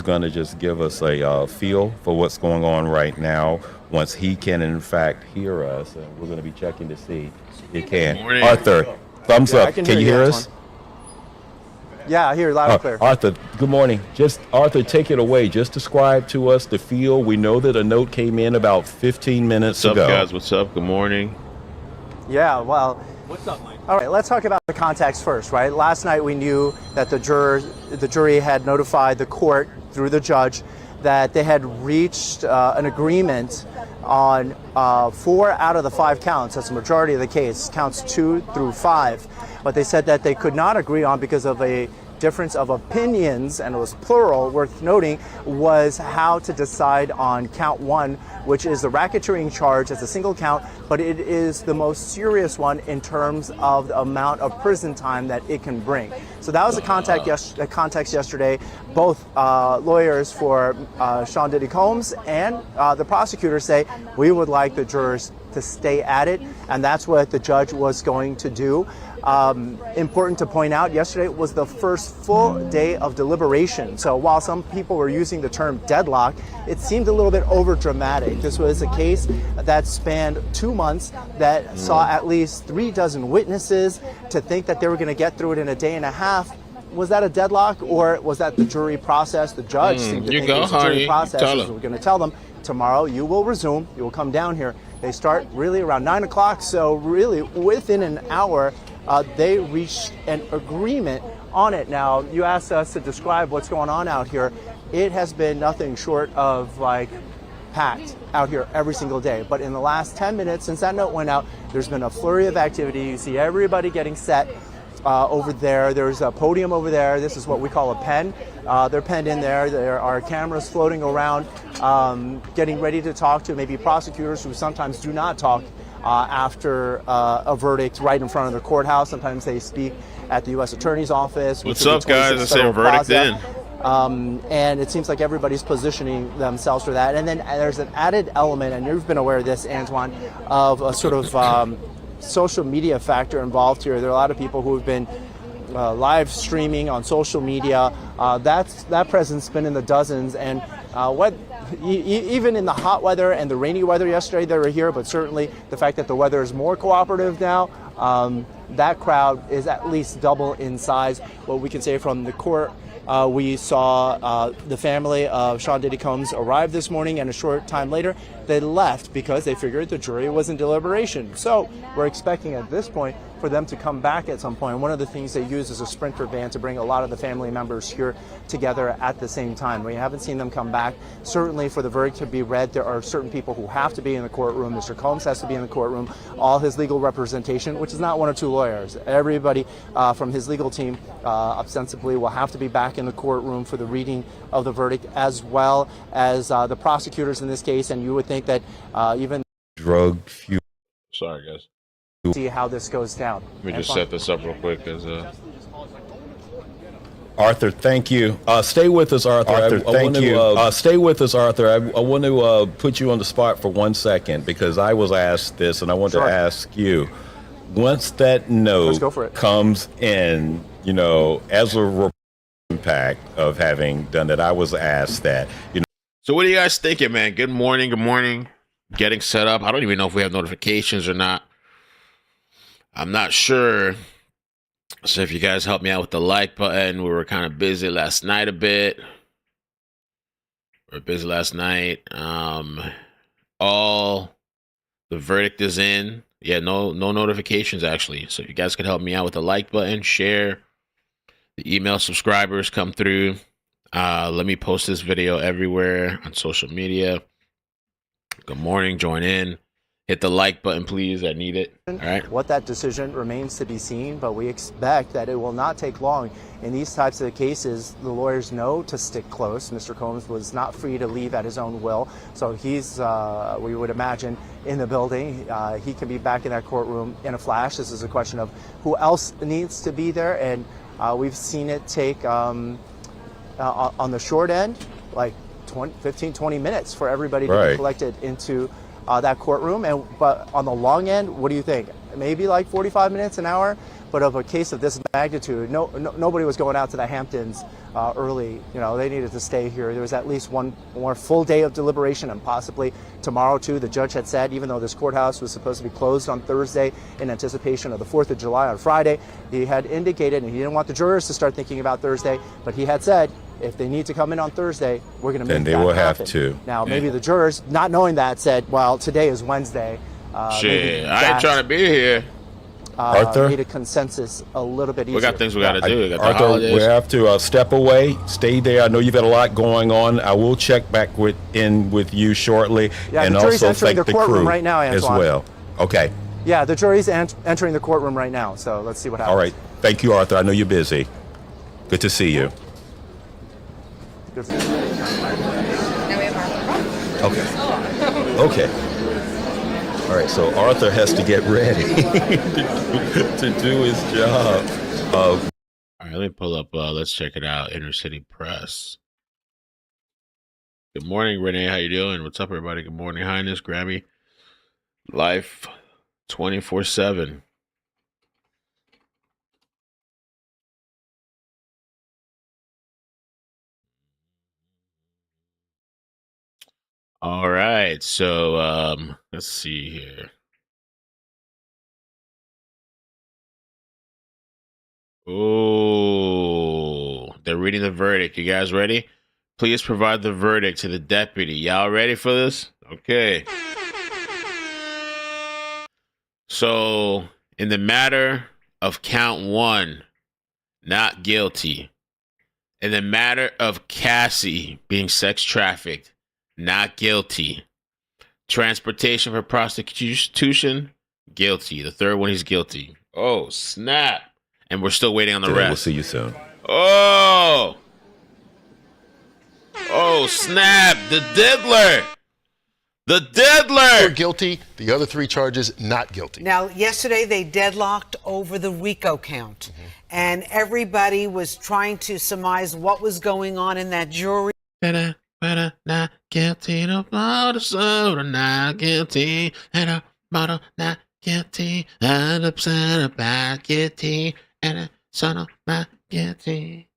going to just give us a feel for what's going on right now once he can, in fact, hear us. And we're going to be checking to see if he can. Arthur, thumbs up. Can you hear us? Yeah, I hear loud and clear. Arthur, good morning. Just, Arthur, take it away. Just describe to us the feel. We know that a note came in about 15 minutes ago. What's up, guys? What's up? Good morning. Yeah, well, what's up, Mike? All right, let's talk about the context first, right? Last night we knew that the jury had notified the court through the judge that they had reached an agreement on 4 out of the 5 counts. That's the majority of the case, counts 2 through 5. But they said that they could not agree on because of a difference of opinions, and it was plural, worth noting, was how to decide on count 1, which is the racketeering charge as a single count, but it is the most serious one in terms of the amount of prison time that it can bring. So that was the context yesterday. Both lawyers for Sean Diddy Combs and the prosecutors say we would like the jurors to stay at it, and that's what the judge was going to do. Important to point out, yesterday was the first full day of deliberation. So while some people were using the term deadlock, it seemed a little bit over dramatic. This was a case that spanned 2 months, that saw at least 36 witnesses. To think that they were going to get through it in a day and a half, was that a deadlock, or was that the jury process? The judge seemed to think it was a jury process. So we're going to tell them tomorrow you will resume, you will come down here. They start really around 9 o'clock, so really within an hour, they reached an agreement on it. Now, you asked us to describe what's going on out here. It has been nothing short of like packed out here every single day. But in the last 10 minutes since that note went out, there's been a flurry of activity. You see everybody getting set over there. There's a podium over there. This is what we call a pen. They're penned in there. There are cameras floating around, getting ready to talk to maybe prosecutors who sometimes do not talk after a verdict right in front of the courthouse. Sometimes they speak at the U.S. Attorney's Office. What's up, guys? I say a verdict in. And it seems like everybody's positioning themselves for that. And then there's an added element, and you've been aware of this, Antoine, of a sort of social media factor involved here. There are a lot of people who have been live streaming on social media. That presence been in the dozens, and even in the hot weather and the rainy weather yesterday, they were here. But certainly the fact that the weather is more cooperative now, that crowd is at least double in size. What we can say from the court. We saw the family of Sean Diddy Combs arrive this morning, and a short time later they left because they figured the jury was in deliberation. So we're expecting at this point for them to come back at some point. One of the things they use is a Sprinter van to bring a lot of the family members here together at the same time. We haven't seen them come back. Certainly for the verdict to be read, there are certain people who have to be in the courtroom. Mr. Combs has to be in the courtroom. All his legal representation, which is not 1 or 2 lawyers. Everybody from his legal team ostensibly will have to be back in the courtroom for the reading of the verdict, as well as the prosecutors in this case. And you would think that even drug fuel. Sorry, guys. See how this goes down. Let me just set this up real quick. Arthur, thank you. Stay with us, Arthur. Thank you. Stay with us, Arthur. I want to put you on the spot for 1 second because I was asked this, and I want to ask you. Once that note comes in, you know, as a impact of having done that, I was asked that. You know. So what are you guys thinking, man? Good morning. Good morning. Getting set up. I don't even know if we have notifications or not. I'm not sure. So if you guys help me out with the like button, we were kind of busy last night a bit. We were busy last night. All the verdict is in. Yeah, no notifications actually. So if you guys could help me out with the like button, share, the email subscribers come through. Let me post this video everywhere on social media. Good morning, join in. Hit the like button, please. I need it. All right. What that decision remains to be seen, but we expect that it will not take long. In these types of cases, the lawyers know to stick close. Mr. Combs was not free to leave at his own will, so he's, we would imagine, in the building. He can be back in that courtroom in a flash. This is a question of who else needs to be there, and we've seen it take, on the short end, like 15, 20 minutes for everybody to be collected into that courtroom. But on the long end, what do you think? Maybe like 45 minutes, an hour? But of a case of this magnitude, nobody was going out to the Hamptons early. They needed to stay here. There was at least one more full day of deliberation, and possibly tomorrow too. The judge had said, even though this courthouse was supposed to be closed on Thursday in anticipation of the 4th of July on Friday, he had indicated, and he didn't want the jurors to start thinking about Thursday, but he had said, if they need to come in on Thursday, we're going to make that happen. Then they will have to. Now, maybe the jurors, not knowing that, said, well, today is Wednesday. Shit, I ain't trying to be here. Arthur, made a consensus a little bit easier. We got things we got to do. Arthur, we have to step away. Stay there. I know you've got a lot going on. I will check back in with you shortly, and also thank the crew right now, as well. Okay. Yeah, the jury's entering the courtroom right now, so let's see what happens. All right. Thank you, Arthur. I know you're busy. Good to see you. Good for you. Now we have Arthur. Okay. Okay. All right, so Arthur has to get ready to do his job. All right, let me pull up, let's check it out, Inner City Press. Good morning, Renee. How you doing? What's up, everybody? Good morning, Highness, Grammy. Life 24/7. All right, so let's see here. Oh, they're reading the verdict. You guys ready? Please provide the verdict to the deputy. Y'all ready for this? Okay. So, in the matter of count 1, not guilty. In the matter of Cassie being sex trafficked, not guilty. Transportation for prostitution, guilty. The third one, he's guilty. Oh, snap. And we're still waiting on the rest. We'll see you soon. Oh, snap. The diddler. The diddler. Guilty. The other 3 charges, not guilty. Now, yesterday they deadlocked over the RICO count. Mm-hmm. And everybody was trying to surmise what was going on in that jury. Better not guilty, no bottle soda, not guilty, and a bottle not guilty, and upset about guilty, and a son of not guilty.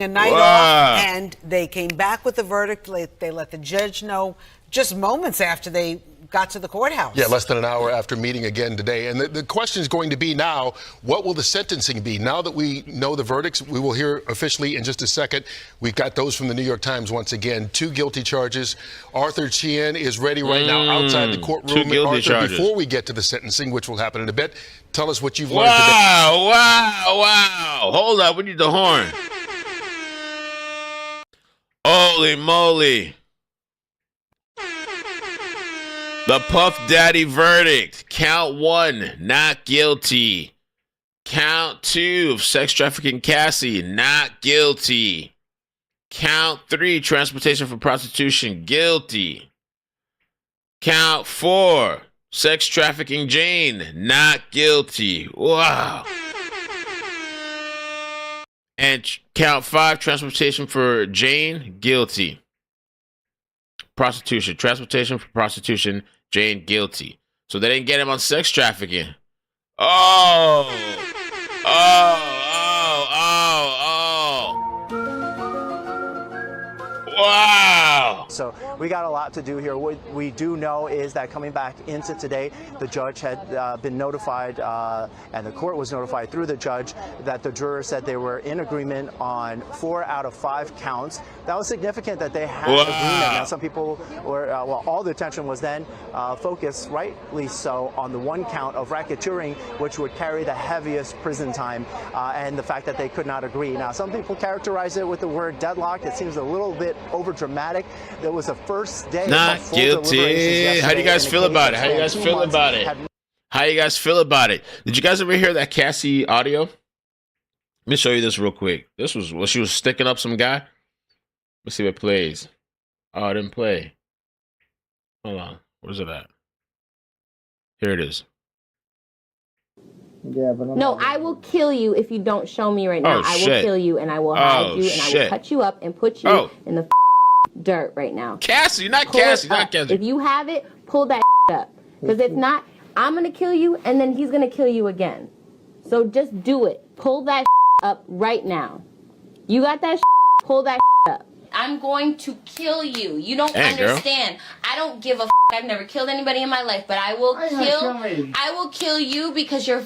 A night off, and they came back with the verdict. They let the judge know just moments after they got to the courthouse. Yeah, less than an hour after meeting again today. And the question is going to be now, what will the sentencing be? Now that we know the verdicts, we will hear officially in just a second. We've got those from the New York Times once again. 2 guilty charges. Arthur Chien is ready right now outside the courtroom. 2 guilty Arthur, charges. Before we get to the sentencing, which will happen in a bit, tell us what you've learned today. Wow. Hold up, we need the horn. Holy moly. The Puff Daddy verdict. Count 1, not guilty. Count 2 of sex trafficking Cassie, not guilty. Count 3, transportation for prostitution, guilty. Count 4, sex trafficking Jane, not guilty. Wow. And count 5, transportation for Jane, guilty. Prostitution, transportation for prostitution, Jane, guilty. So they didn't get him on sex trafficking. Oh. Wow. So we got a lot to do here. What we do know is that coming back into today, the judge had been notified, and the court was notified through the judge, that the jurors said they were in agreement on 4 out of 5 counts. That was significant that they had agreement. Now, some people were, all the attention was then focused, rightly so, on the 1 count of racketeering, which would carry the heaviest prison time, and the fact that they could not agree. Now, some people characterize it with the word deadlocked. It seems a little bit over dramatic. There was a first day not of full guilty. How do you guys feel about it? How do you guys feel about it? How you guys feel about it? Did you guys ever hear that Cassie audio? Let me show you this real quick. This was when she was sticking up some guy. Let's see if it plays. Oh, it didn't play. Hold on. Where's it at? Here it is. Yeah, but no, I will kill you if you don't show me right now. I will kill you, and I will hide you, and I will cut you up and put you in the dirt right now. Cassie, not Cassie, not Cassie. If you have it, pull that up. Because if not, I'm going to kill you, and then he's going to kill you again. So just do it. Pull that up right now. You got that pull that up. I'm going to kill you. You don't understand. Girl. I don't give a I've never killed anybody in my life, but I will kill you because you're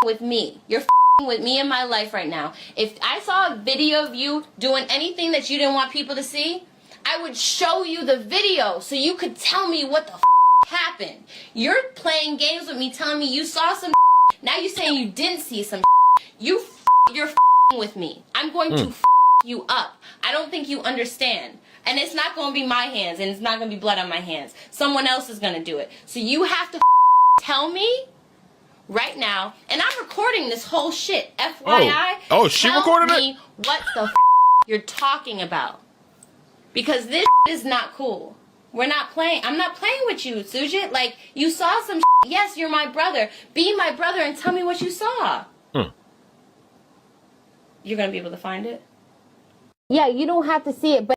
with me. You're with me in my life right now. If I saw a video of you doing anything that you didn't want people to see, I would show you the video so you could tell me what the happened. You're playing games with me, telling me you saw some now you're saying you didn't see some you're with me. I'm going to you up. I don't think you understand. And it's not going to be my hands, and it's not going to be blood on my hands. Someone else is going to do it. So you have to tell me right now, and I'm recording this whole shit. FYI. Oh, she recorded me what the you're talking about. Because this is not cool. We're not playing. I'm not playing with you, Sujit. Like, you saw some Yes, you're my brother. Be my brother and tell me what you saw. You're going to be able to find it? Yeah, you don't have to see it, but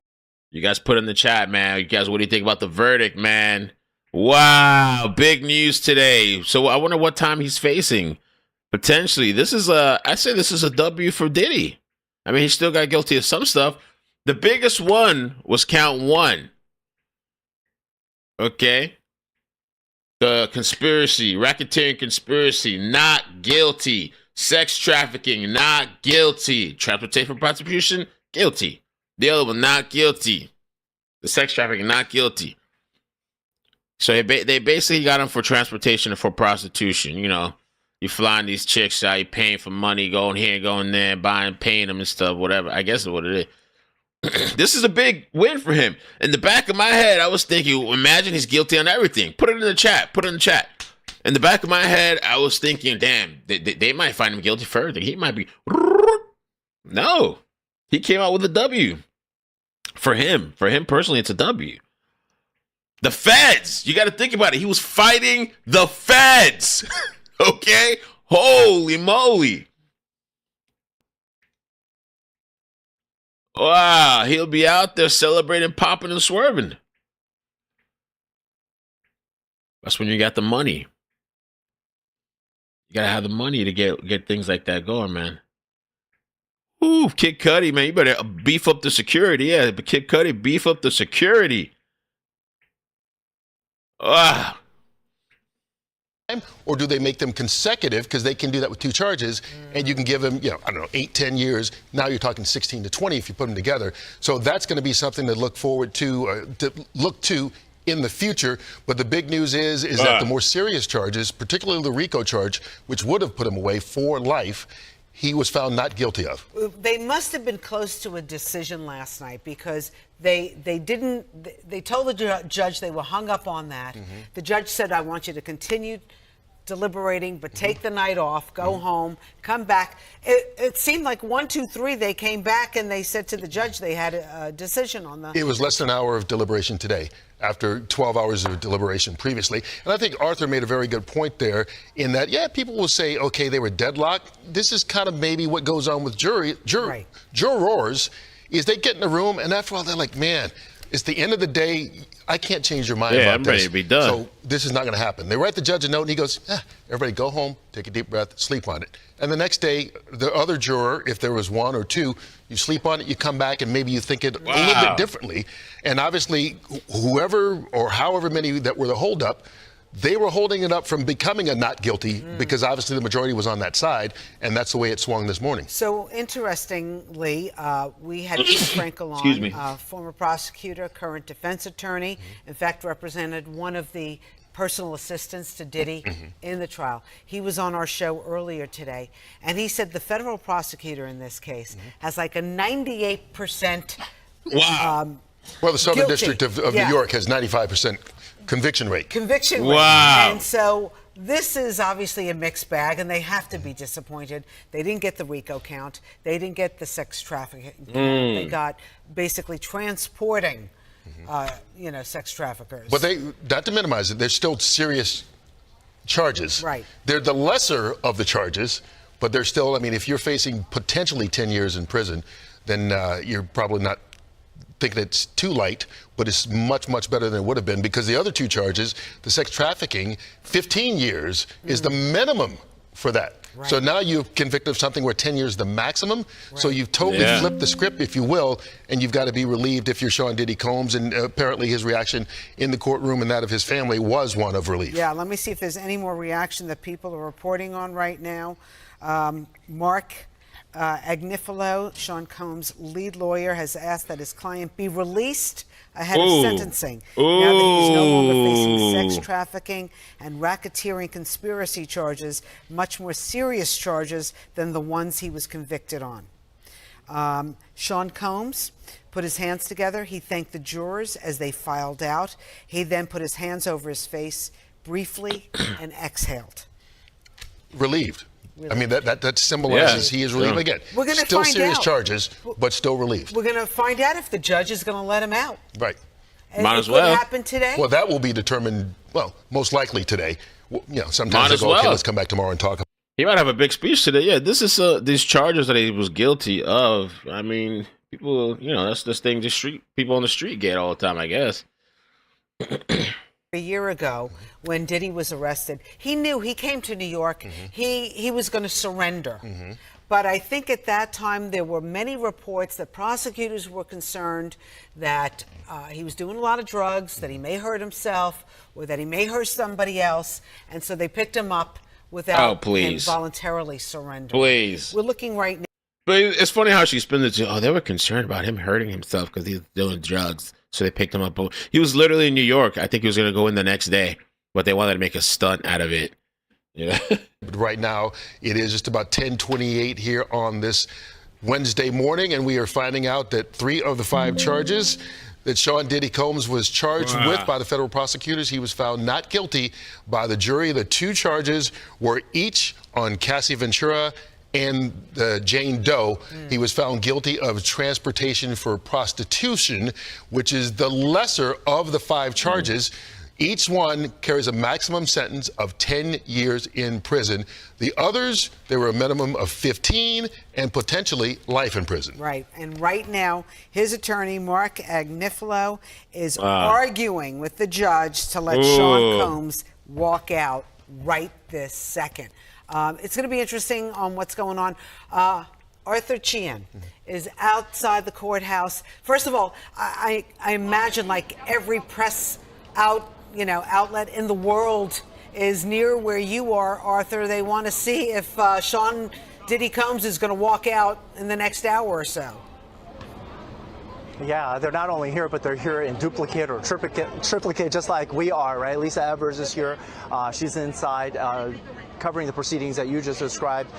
you guys put in the chat, man. You guys, what do you think about the verdict, man? Wow, big news today. So I wonder what time he's facing. Potentially, I say this is a W for Diddy. I mean, he still got guilty of some stuff. The biggest one was count 1. Okay. The conspiracy, racketeering conspiracy, not guilty. Sex trafficking, not guilty. Transportation for prostitution, guilty. The other one, not guilty. The sex trafficking, not guilty. So they basically got him for transportation and for prostitution. You know, you flying these chicks out, you paying for money, going here, going there, buying, paying them and stuff, whatever. I guess is what it is. This is a big win for him. In the back of my head, I was thinking, imagine he's guilty on everything. Put it in the chat. Put it in the chat. In the back of my head, I was thinking, damn, they might find him guilty for everything. He might be. No. He came out with a W. For him personally, it's a W. The feds. You got to think about it. He was fighting the feds. Okay? Holy moly. Wow, he'll be out there celebrating, popping, and swerving. That's when you got the money. You gotta have the money to get things like that going, man. Ooh, Kid Cudi, man, you better beef up the security. Yeah, but Kid Cudi, beef up the security. Ah. Or do they make them consecutive, because they can do that with 2 charges, and you can give them, 8, 10 years. Now you're talking 16 to 20 if you put them together. So that's going to be something to look forward to in the future. But the big news is that the more serious charges, particularly the RICO charge, which would have put him away for life, he was found not guilty of. They must have been close to a decision last night, because they told the judge they were hung up on that. The judge said, I want you to continue deliberating, but take the night off, go home, come back. It seemed like 1, 2, 3, they came back and they said to the judge they had a decision on the... It was less than an hour of deliberation today, after 12 hours of deliberation previously. And I think Arthur made a very good point there in that, people will say, okay, they were deadlocked. This is kind of maybe what goes on with jurors, is they get in a room, and after all, they're like, man, it's the end of the day. I can't change your mind about I'm ready to be done. So this is not going to happen. They write the judge a note, and he goes, everybody go home, take a deep breath, sleep on it. And the next day, the other juror, if there was 1 or 2, you sleep on it, you come back, and maybe you think it a little bit differently. And obviously, whoever or however many that were the holdup, they were holding it up from becoming a not guilty, because obviously the majority was on that side, and that's the way it swung this morning. So interestingly, we had Peter Frankel on, former prosecutor, current defense attorney, in fact represented one of the personal assistants to Diddy in the trial. He was on our show earlier today, and he said the federal prosecutor in this case has like a 98%. Well, the Southern District of New York has 95% conviction rate. Wow. And so this is obviously a mixed bag, and they have to be disappointed. They didn't get the RICO count. They didn't get the sex trafficking count. They got basically transporting, sex traffickers. But not to minimize it, they're still serious charges. Right. They're the lesser of the charges, but they're still, if you're facing potentially 10 years in prison, then you're probably not thinking it's too light, but it's much, much better than it would have been, because the other 2 charges, the sex trafficking, 15 years is the minimum for that. Right. So now you're convicted of something where 10 years is the maximum. Right. So you've totally flipped the script, if you will, and you've got to be relieved if you're Sean Diddy Combs. And apparently his reaction in the courtroom and that of his family was one of relief. Yeah, let me see if there's any more reaction that people are reporting on right now. Mark iCkEdMeL, Sean Combs' lead lawyer, has asked that his client be released ahead of sentencing. Now that he's no longer facing sex trafficking and racketeering conspiracy charges, much more serious charges than the ones he was convicted on. Sean Combs put his hands together. He thanked the jurors as they filed out. He then put his hands over his face briefly and exhaled. Relieved. I mean, that symbolizes he is relieved again. We're going to still find serious out. charges, but still relieved. We're going to find out if the judge is going to let him out. Right. Might as well. Could happen today. Well, that will be determined, well, most likely today. You know, sometimes they go, okay, let's come back tomorrow and talk. He might have a big speech today. Yeah, this is these charges that he was guilty of. I mean, people, you know, that's this thing the street people on the street get all the time, I guess. A year ago, when Diddy was arrested, he knew he came to New York. He was going to surrender. But I think at that time there were many reports that prosecutors were concerned that he was doing a lot of drugs, that he may hurt himself, or that he may hurt somebody else, and so they picked him up without him voluntarily surrendering. We're looking right now. But it's funny how she spins it to, oh, they were concerned about him hurting himself because he was doing drugs, so they picked him up. He was literally in New York. I think he was going to go in the next day, but they wanted to make a stunt out of it. Yeah. But right now, it is just about 10:28 here on this Wednesday morning, and we are finding out that 3 of the 5 charges that Sean Diddy Combs was charged with by the federal prosecutors, he was found not guilty by the jury. The 2 charges were each on Cassie Ventura and Jane Doe. He was found guilty of transportation for prostitution, which is the lesser of the 5 charges. Each one carries a maximum sentence of 10 years in prison. The others, there were a minimum of 15 and potentially life in prison. Right. And right now, his attorney, Mark iCkEdMeL, is arguing with the judge to let Sean Combs walk out right this second. It's going to be interesting on what's going on. Arthur Chien is outside the courthouse. First of all, I imagine like every press outlet in the world is near where you are, Arthur. They want to see if Sean Diddy Combs is going to walk out in the next hour or so. Yeah, they're not only here, but they're here in duplicate or triplicate, just like we are, right? Lisa Evers is here. She's inside covering the proceedings that you just described.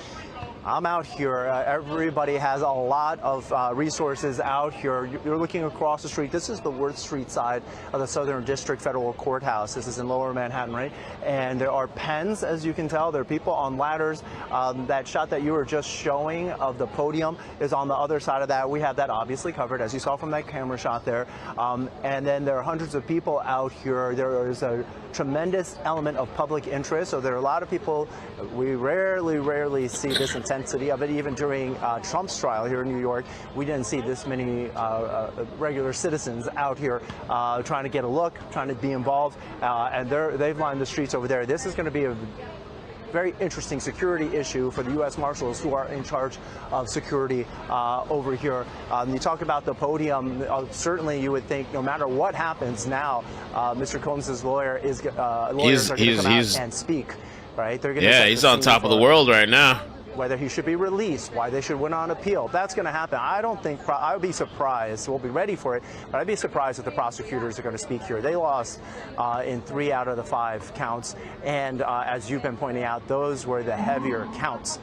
I'm out here. Everybody has a lot of resources out here. You're looking across the street. This is the Worth Street side of the Southern District Federal Courthouse. This is in Lower Manhattan, right? And there are pens, as you can tell. There are people on ladders. That shot that you were just showing of the podium is on the other side of that. We have that obviously covered, as you saw from that camera shot there. And then there are hundreds of people out here. There is a tremendous element of public interest. So there are a lot of people. We rarely see this intensity of it. Even during Trump's trial here in New York, we didn't see this many regular citizens out here trying to get a look, trying to be involved, and they've lined the streets over there. This is going to be a very interesting security issue for the U.S. Marshals who are in charge of security over here. You talk about the podium. Certainly, you would think no matter what happens now, Mr. Combs' lawyers are going to come out and speak. Right? They're going he's on top of the world right now. Whether he should be released, why they should win on appeal. That's going to happen. I don't think, I would be surprised, we'll be ready for it, but I'd be surprised if the prosecutors are going to speak here. They lost in 3 out of the 5 counts, and as you've been pointing out, those were the heavier counts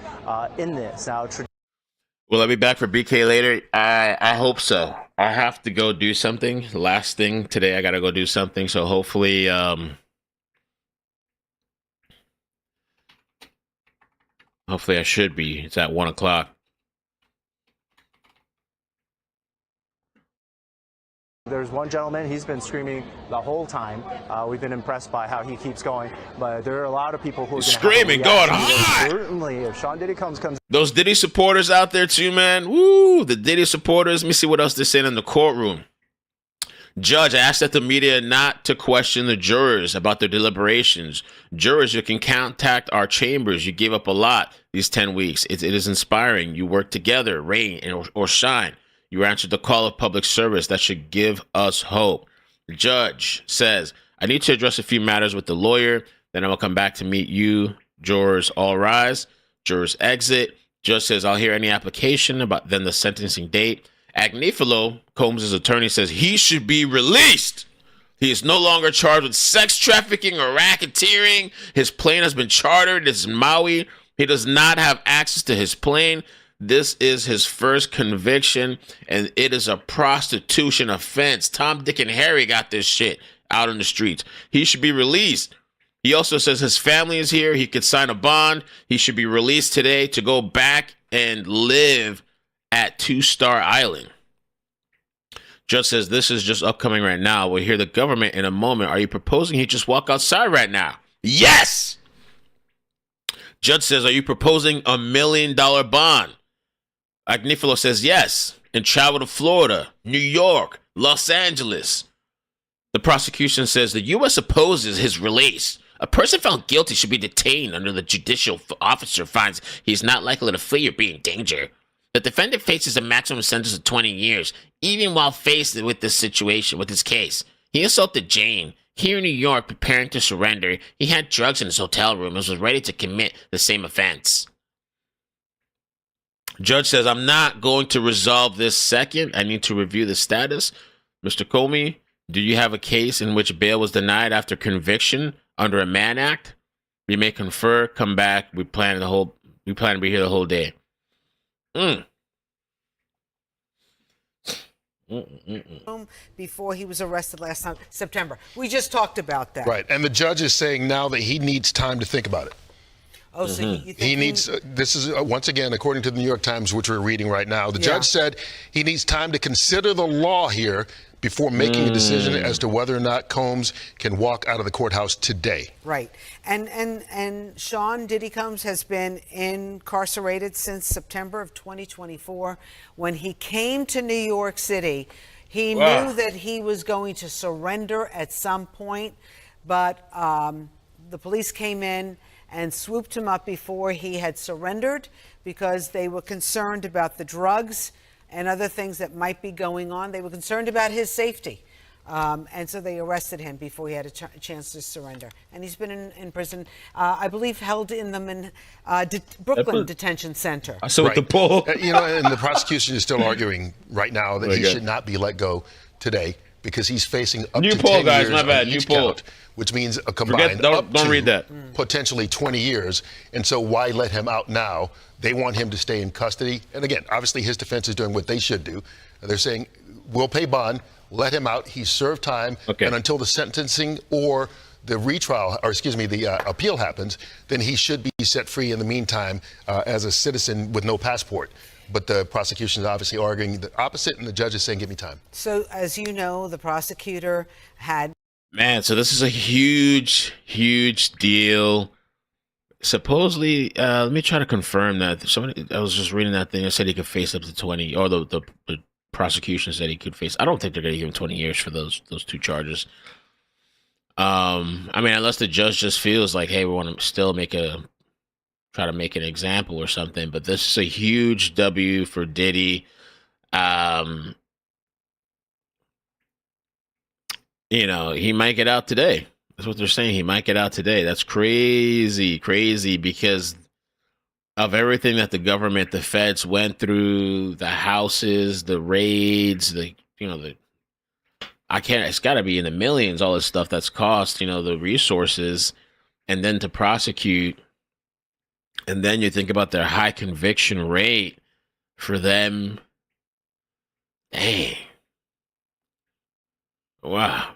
in this. Now, will I be back for BK later? I hope so. I have to go do something. Last thing today, I got to go do something, so hopefully... Hopefully I should be. It's at 1 o'clock. There's one gentleman, he's been screaming the whole time. We've been impressed by how he keeps going. But there are a lot of people who are screaming, going hard. Certainly, if Sean Diddy comes. Those Diddy supporters out there too, man. Woo, the Diddy supporters. Let me see what else they're saying in the courtroom. Judge asked that the media not to question the jurors about their deliberations. Jurors, you can contact our chambers. You gave up a lot these 10 weeks. It is inspiring. You work together, rain or shine. You answered the call of public service. That should give us hope. Judge says, I need to address a few matters with the lawyer. Then I will come back to meet you. Jurors all rise. Jurors exit. Judge says, I'll hear any application about then the sentencing date. iCkEdMeL, Combs' attorney, says he should be released. He is no longer charged with sex trafficking or racketeering. His plane has been chartered. It's in Maui. He does not have access to his plane. This is his first conviction, and it is a prostitution offense. Tom, Dick, and Harry got this shit out in the streets. He should be released. He also says his family is here. He could sign a bond. He should be released today to go back and live at 2-Star Island. Judge says this is just upcoming right now. We'll hear the government in a moment. Are you proposing he just walk outside right now? Yes! Judge says, are you proposing $1 million bond? iCkEdMeL says yes, and travel to Florida, New York, Los Angeles. The prosecution says the U.S. opposes his release. A person found guilty should be detained under the judicial officer finds he's not likely to flee or be in danger. The defendant faces a maximum sentence of 20 years, even while faced with this situation, with his case. He assaulted Jane here in New York, preparing to surrender. He had drugs in his hotel room and was ready to commit the same offense. Judge says, I'm not going to resolve this second. I need to review the status. Mr. Comey, do you have a case in which bail was denied after conviction under a Mann Act? We may confer, come back. We plan to be here the whole day. Before he was arrested last time, September. We just talked about that. Right. And the judge is saying now that he needs time to think about it. Oh, so you think he needs, this is once again, according to the New York Times, which we're reading right now, the judge said he needs time to consider the law here before making a decision as to whether or not Combs can walk out of the courthouse today. Right. And Sean Diddy Combs has been incarcerated since September of 2024. When he came to New York City, he knew that he was going to surrender at some point, but the police came in and swooped him up before he had surrendered because they were concerned about the drugs and other things that might be going on. They were concerned about his safety. And so they arrested him before he had a chance to surrender. And he's been in prison, I believe, held in the Brooklyn Detention Center. So with the poll. And the prosecution is still arguing right now that he should not be let go today because he's facing up to 10 years on each count, which means a combined don't read that. Potentially 20 years. And so why let him out now? They want him to stay in custody. And again, obviously his defense is doing what they should do. They're saying, we'll pay bond, let him out. He served time. And until the sentencing or the retrial, or excuse me, the appeal happens, then he should be set free in the meantime as a citizen with no passport. But the prosecution is obviously arguing the opposite, and the judge is saying, give me time. So, as you know, the prosecutor had... Man, so this is a huge, huge deal. Supposedly, let me try to confirm that. I was just reading that thing. It said he could face up to 20, or the prosecution said he could face. I don't think they're going to give him 20 years for those two charges. I mean, unless the judge just feels like, hey, we want to still try to make an example or something. But this is a huge W for Diddy. He might get out today. That's what they're saying. He might get out today. That's crazy because of everything that the government, the feds went through, the houses, the raids, it's got to be in the millions, all this stuff that's cost, the resources, and then to prosecute. And then you think about their high conviction rate for them. Dang. Wow.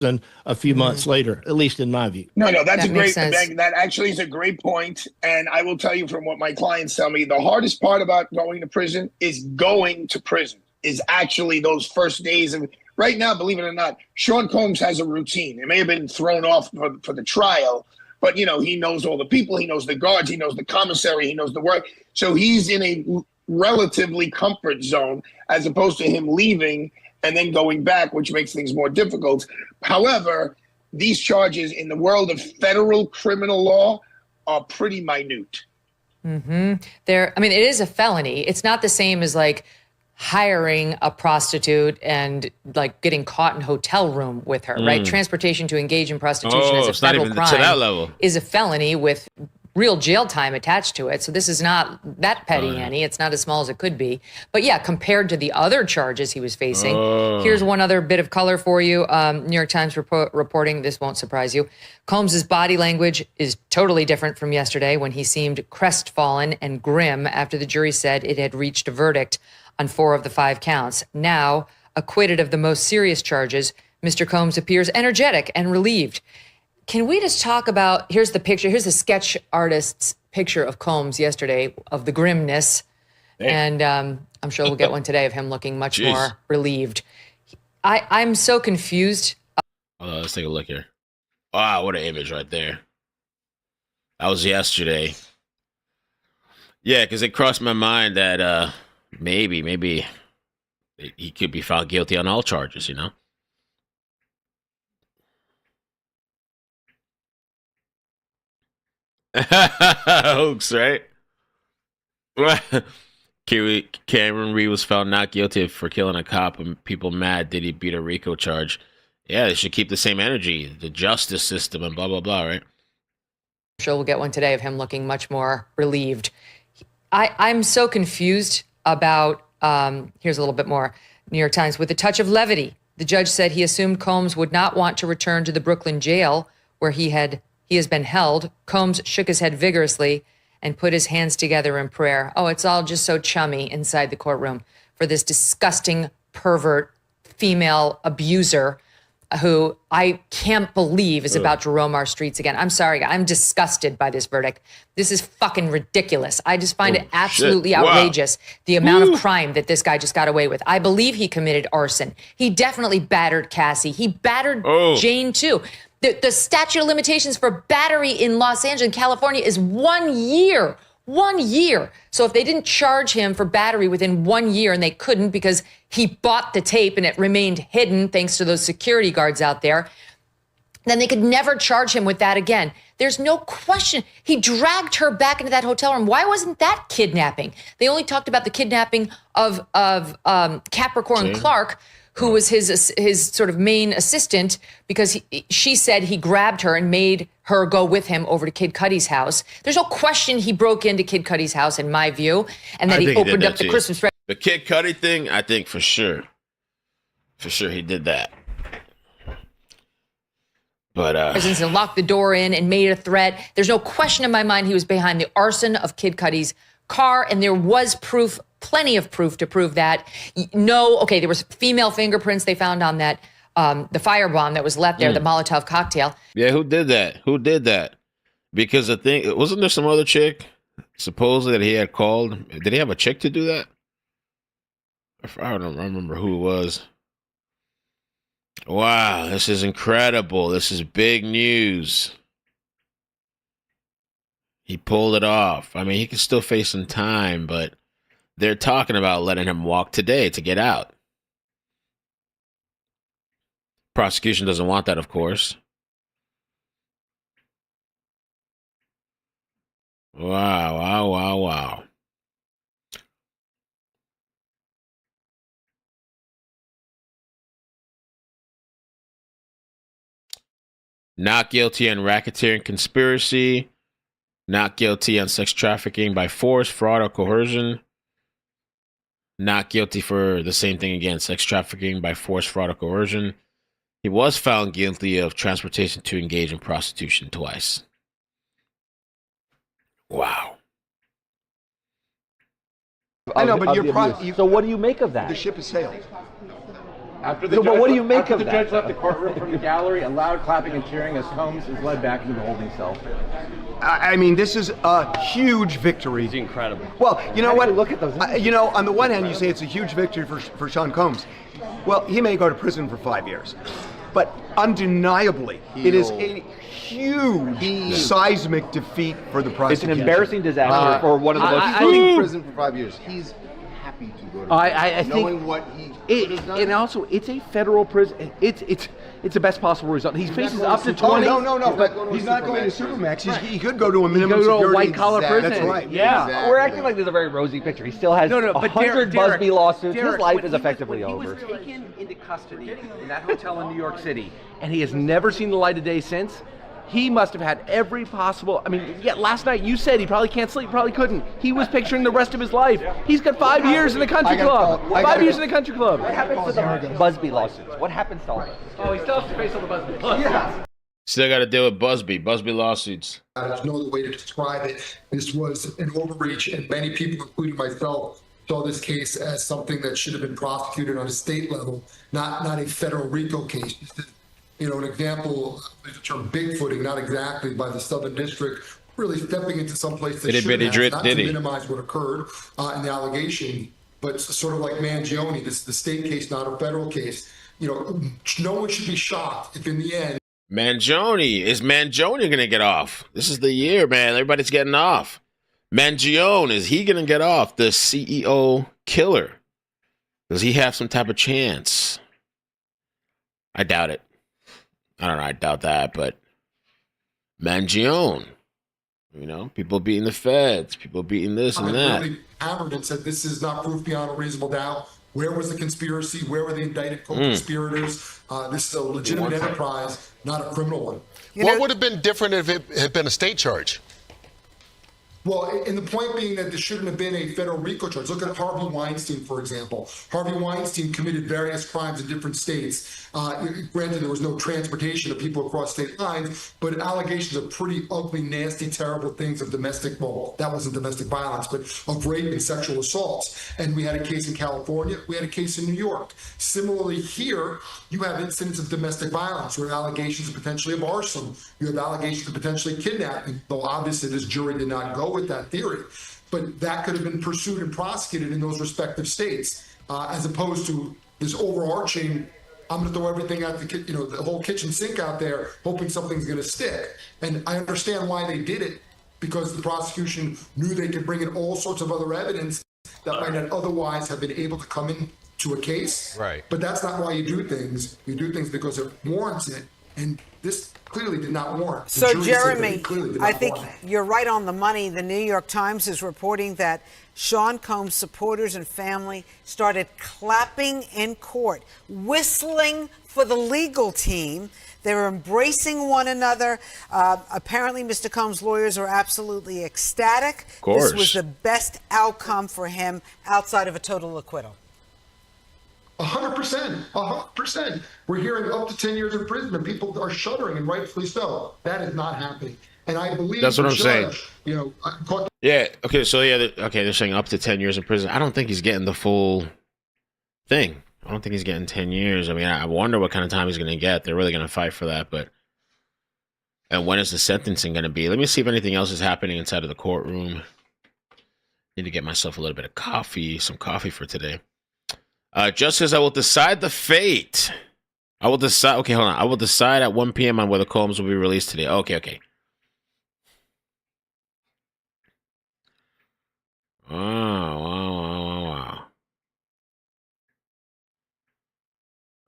And a few months later, at least in my view. No, that's a great, that actually is a great point. And I will tell you from what my clients tell me, the hardest part about going to prison is actually those first days of, right now, believe it or not, Sean Combs has a routine. It may have been thrown off for the trial, but he knows all the people, he knows the guards, he knows the commissary, he knows the work. So he's in relatively comfort zone, as opposed to him leaving and then going back, which makes things more difficult. However, these charges in the world of federal criminal law are pretty minute. Mm-hmm. I mean, it is a felony. It's not the same as like hiring a prostitute and like getting caught in a hotel room with her, right? Transportation to engage in prostitution as a federal crime to that level. Is a felony with real jail time attached to it. So this is not that petty, Annie. It's not as small as it could be. But yeah, compared to the other charges he was facing, here's one other bit of color for you. New York Times reporting, this won't surprise you. Combs's body language is totally different from yesterday when he seemed crestfallen and grim after the jury said it had reached a verdict on 4 of the 5 counts. Now, acquitted of the most serious charges, Mr. Combs appears energetic and relieved. Can we just talk about, here's the picture, here's the sketch artist's picture of Combs yesterday, of the grimness. And I'm sure we'll get one today of him looking much more relieved. I'm so confused. Hold on, let's take a look here. Wow, what an image right there. That was yesterday. Yeah, because it crossed my mind that maybe he could be found guilty on all charges, you know? Hoax, right? Cameron Reed was found not guilty for killing a cop, and people mad Diddy beat a RICO charge. Yeah, they should keep the same energy, the justice system, and blah, blah, blah, right? I'm sure we'll get one today of him looking much more relieved. I'm so confused about, here's a little bit more, New York Times, with a touch of levity. The judge said he assumed Combs would not want to return to the Brooklyn jail where he has been held. Combs shook his head vigorously and put his hands together in prayer. Oh, it's all just so chummy inside the courtroom for this disgusting pervert female abuser who I can't believe is about to roam our streets again. I'm sorry, I'm disgusted by this verdict. This is fucking ridiculous. I just find it absolutely outrageous, the amount of crime that this guy just got away with. I believe he committed arson. He definitely battered Cassie. He battered Jane too. The statute of limitations for battery in Los Angeles, California is 1 year. 1 year. So if they didn't charge him for battery within 1 year, and they couldn't because he bought the tape and it remained hidden thanks to those security guards out there, then they could never charge him with that again. There's no question. He dragged her back into that hotel room. Why wasn't that kidnapping? They only talked about the kidnapping of Capricorn Clark, who was his sort of main assistant, because she said he grabbed her and made her go with him over to Kid Cudi's house. There's no question he broke into Kid Cudi's house, in my view, and that he opened up the Christmas present. The Kid Cudi thing, I think for sure he did that. But and locked the door in and made a threat. There's no question in my mind he was behind the arson of Kid Cudi's car, and there was proof, plenty of proof to prove that. There was female fingerprints they found on that, the firebomb that was left there, the Molotov cocktail. Yeah, who did that? Because the thing, wasn't there some other chick, supposedly, that he had called? Did he have a chick to do that? I don't remember who it was. Wow, this is incredible. This is big news. He pulled it off. I mean, he can still face some time, but they're talking about letting him walk today to get out. Prosecution doesn't want that, of course. Wow. Not guilty on racketeering conspiracy. Not guilty on sex trafficking by force, fraud, or coercion. Not guilty for the same thing again, sex trafficking by force, fraud, or coercion. He was found guilty of transportation to engage in prostitution twice. Wow. I know, but so what do you make of that? The ship has sailed. But what do you make of that? The judge left the courtroom from the gallery, and loud clapping and cheering as Combs is led back into the holding cell. I mean, this is a huge victory. It's incredible. Well, you know what? Look at those. On the one hand, you say it's a huge victory for Sean Combs. Well, he may go to prison for 5 years. but undeniably, it is a huge seismic defeat for the prosecution. It's an embarrassing disaster for one of the most. He's going to prison for 5 years. He's happy to go to prison. I think knowing what he could have done. And also, it's a federal prison. It's the best possible result. He faces up to 20. No, but he's not going to Supermax. He could go to a minimum security. security. A white collar prison. That's right. Yeah. Exactly. We're acting like there's a very rosy picture. He still has 100 Busby lawsuits. His life is effectively over. He was taken into custody in that hotel in New York City, and he has never seen the light of day since. He must have had every possible. I mean, yeah, last night you said he probably can't sleep, probably couldn't. He was picturing the rest of his life. He's got 5 years in the country club. 5 years in the country club. What happens to the Busby lawsuits? What happens to all this? Oh, he still has to face all the Busby lawsuits. Yeah. Still got to deal with Busby lawsuits. There's no other way to describe it. This was an overreach, and many people, including myself, saw this case as something that should have been prosecuted on a state level, not a federal RICO case. An example, the term bigfooting, not exactly by the Southern District, really stepping into some place that shouldn't have, not to minimize what occurred in the allegation, but sort of like Mangione, this is the state case, not a federal case. No one should be shocked if in the end. Is Mangione going to get off? This is the year, man. Everybody's getting off. Mangione, is he going to get off? The CEO killer. Does he have some type of chance? I doubt it. I don't know. I doubt that, but Mangione, people beating the feds, people beating this and that. Really hammered and said this is not proof beyond a reasonable doubt. Where was the conspiracy? Where were the indicted co-conspirators? This is a legitimate enterprise, not a criminal one. What would have been different if it had been a state charge? Well, and the point being that there shouldn't have been a federal RICO charge. Look at Harvey Weinstein, for example. Harvey Weinstein committed various crimes in different states. Granted, there was no transportation of people across state lines, but allegations of pretty ugly, nasty, terrible things of that wasn't domestic violence, but of rape and sexual assaults. And we had a case in California. We had a case in New York. Similarly, here, you have incidents of domestic violence or allegations of potentially of arson. You have allegations of potentially kidnapping, though obviously this jury did not go with that theory. But that could have been pursued and prosecuted in those respective states, as opposed to this overarching, I'm going to throw everything out the whole kitchen sink out there, hoping something's going to stick. And I understand why they did it, because the prosecution knew they could bring in all sorts of other evidence that might not otherwise have been able to come into a case. Right. But that's not why you do things. You do things because it warrants it. And this clearly did not warrant. So, Jeremy, I think you're right on the money. The New York Times is reporting that Sean Combs' supporters and family started clapping in court, whistling for the legal team. They were embracing one another. Apparently, Mr. Combs' lawyers are absolutely ecstatic. Of course. This was the best outcome for him outside of a total acquittal. 100%. We're hearing up to 10 years in prison, and people are shuddering, and rightfully so. That is not happening. And I believe that's what I'm saying. Yeah. Okay. So they're saying up to 10 years in prison. I don't think he's getting the full thing. I don't think he's getting 10 years. I mean, I wonder what kind of time he's going to get. They're really going to fight for that. And when is the sentencing going to be? Let me see if anything else is happening inside of the courtroom. Need to get myself a little bit of coffee, some coffee for today. Just says, I will decide the fate. I will decide. Okay, hold on. I will decide at 1 p.m. on whether Combs will be released today. Okay. Wow.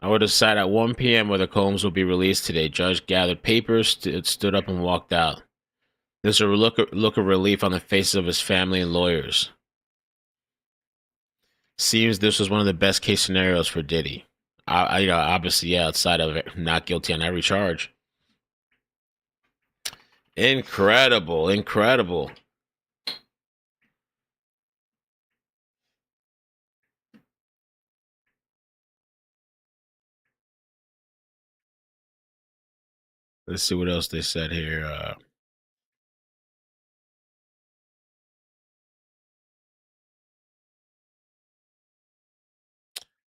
I will decide at 1 p.m. whether Combs will be released today. Judge gathered papers, stood up, and walked out. There's a look of relief on the faces of his family and lawyers. Seems this was one of the best case scenarios for Diddy. Obviously, outside of it, not guilty on every charge. Incredible. Let's see what else they said here.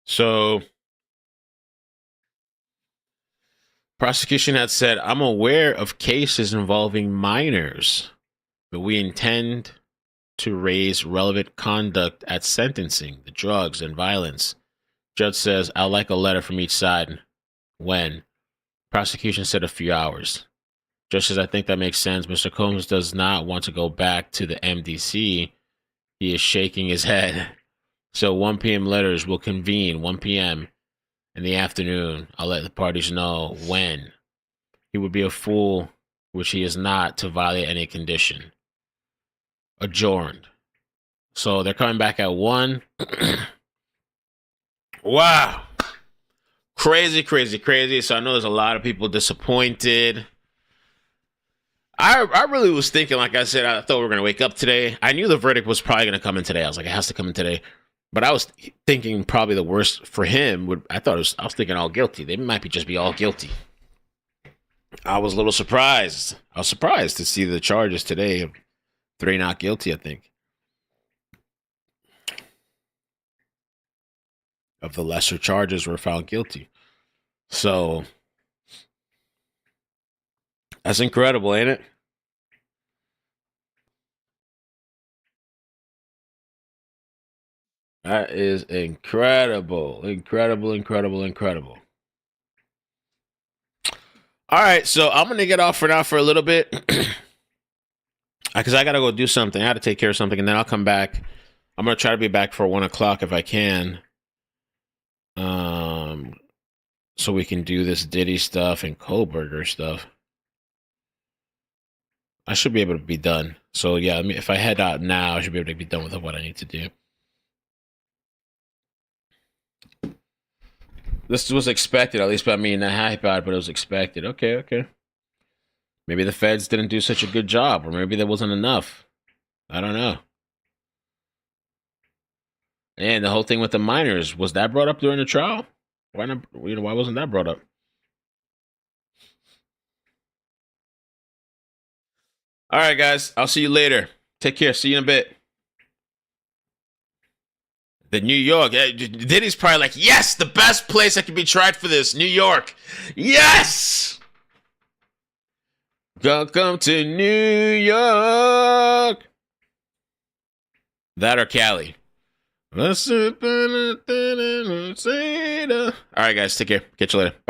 So, prosecution had said, I'm aware of cases involving minors, but we intend to raise relevant conduct at sentencing, the drugs and violence. Judge says, I'd like a letter from each side. When? Prosecution said a few hours. Just as I think that makes sense, Mr. Combs does not want to go back to the MDC. He is shaking his head. So 1 p.m. letters will convene 1 p.m. in the afternoon. I'll let the parties know when. He would be a fool, which he is not, to violate any condition. Adjourned. So they're coming back at 1. Wow. Crazy, crazy, crazy. So I know there's a lot of people disappointed. I really was thinking, like I said, I thought we were going to wake up today. I knew the verdict was probably going to come in today. I was like, it has to come in today. But I was thinking probably the worst for him would, I was thinking all guilty. They might just be all guilty. I was a little surprised. I was surprised to see the charges today of 3 not guilty, I think. Of the lesser charges were found guilty. So that's incredible, ain't it? That is incredible. Incredible, incredible, incredible. All right, so I'm going to get off for now for a little bit. Because I got to go do something. I got to take care of something, and then I'll come back. I'm going to try to be back for 1 o'clock if I can. So we can do this Diddy stuff and Kohlberger stuff. I should be able to be done. So yeah, I mean, if I head out now, I should be able to be done with what I need to do. This was expected, at least by me, not happy about it, but it was expected. Okay. Maybe the feds didn't do such a good job, or maybe there wasn't enough. I don't know. And the whole thing with the minors, was that brought up during the trial? Why not? Why wasn't that brought up? All right, guys. I'll see you later. Take care. See you in a bit. The New York. Diddy's probably like, yes, the best place I could be tried for this. New York. Yes! Welcome to New York. That or Cali. All right, guys. Take care. Catch you later. Bye.